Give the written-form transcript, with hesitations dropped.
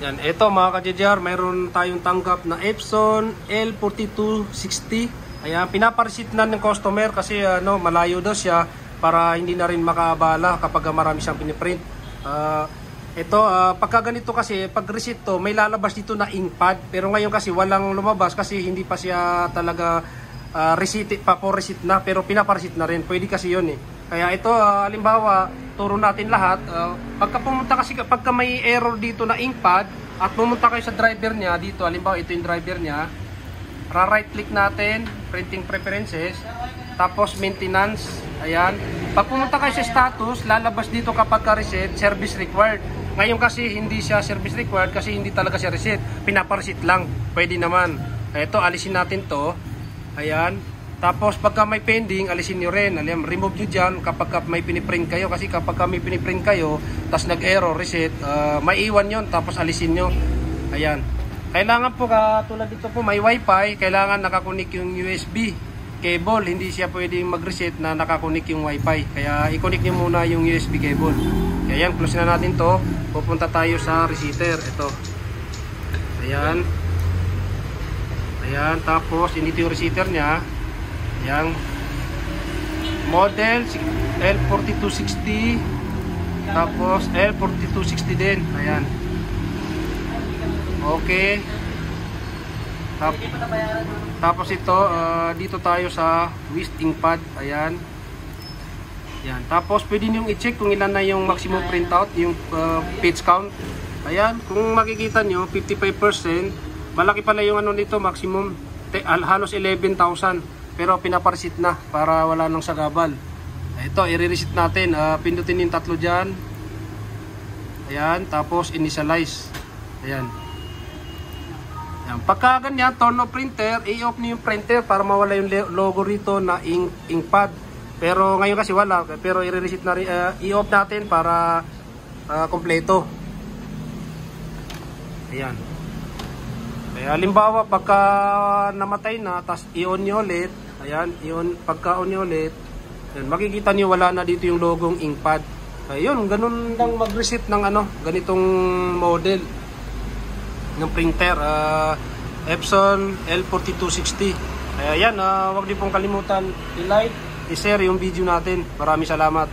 Yan, ito mga ka-JJR, mayroon tayong tanggap na Epson L4260. Ayan, pinapareceipt na ng customer kasi malayo daw siya para hindi na rin makaabala kapag marami siyang piniprint. Pagka ganito kasi, pag receipt to, may lalabas dito na inkpad. Pero ngayon kasi walang lumabas kasi hindi pa siya talaga receipt pa po receipt na, pero pinapareceipt na rin. Pwede kasi yun eh. Kaya ito, halimbawa, turo natin lahat. Pagka may error dito na inkpad at pumunta kayo sa driver niya dito, halimbawa ito yung driver niya, right click natin, printing preferences, tapos maintenance. Ayan. Pag pumunta kayo sa status, lalabas dito kapag ka-reset, service required. Ngayon kasi hindi siya service required kasi hindi talaga siya reset. Pinapareceipt lang. Pwede naman. Ito, alisin natin to. Ayan. Tapos pagka may pending, alisin nyo rin. Remove nyo dyan kapag may piniprint kayo. Kasi kapag may piniprint kayo, tapos nag-error, reset, maiwan yun. Tapos alisin nyo. Ayan. Kailangan po, tulad dito po, may wifi. Kailangan nakakunik yung USB cable. Hindi siya pwedeng mag-reset na nakakunik yung wifi. Kaya i-connect nyo muna yung USB cable. Kaya yan, close na natin to. Pupunta tayo sa receiver. Ito. Ayan. Ayan. Tapos, dito yung receiver niya. Ayan. Model L4260. Tapos, L4260 din. Ayan. Okay. Tapos ito, dito tayo sa Wisting pad. Ayan. Ayan. Tapos pwede nyo i-check kung ilan na yung maximum printout, yung page count. Ayan. Kung makikita nyo, 55%. Malaki pala yung nito, maximum. Halos 11,000. Pero pinapareceipt na para wala nang sagabal. Ito, i-reset natin. Pindutin yung tatlo dyan. Ayan. Tapos initialize. Ayan. Pagka ganyan, turn off printer, i-off niyo yung printer para mawala yung logo rito na inkpad. Pero ngayon kasi wala, pero i-reset na rin, i-off natin para kompleto. Ayan. Kaya halimbawa pagka namatay na, tas i-on nyo ulit. Ayan, pagka on nyo ulit, ayan, makikita nyo wala na dito yung logong inkpad. Ayun, ganun lang mag-reset ng ganitong model ng printer, Epson L4260. Kaya yan, huwag din pong kalimutan i-like, i-share yung video natin. Maraming salamat.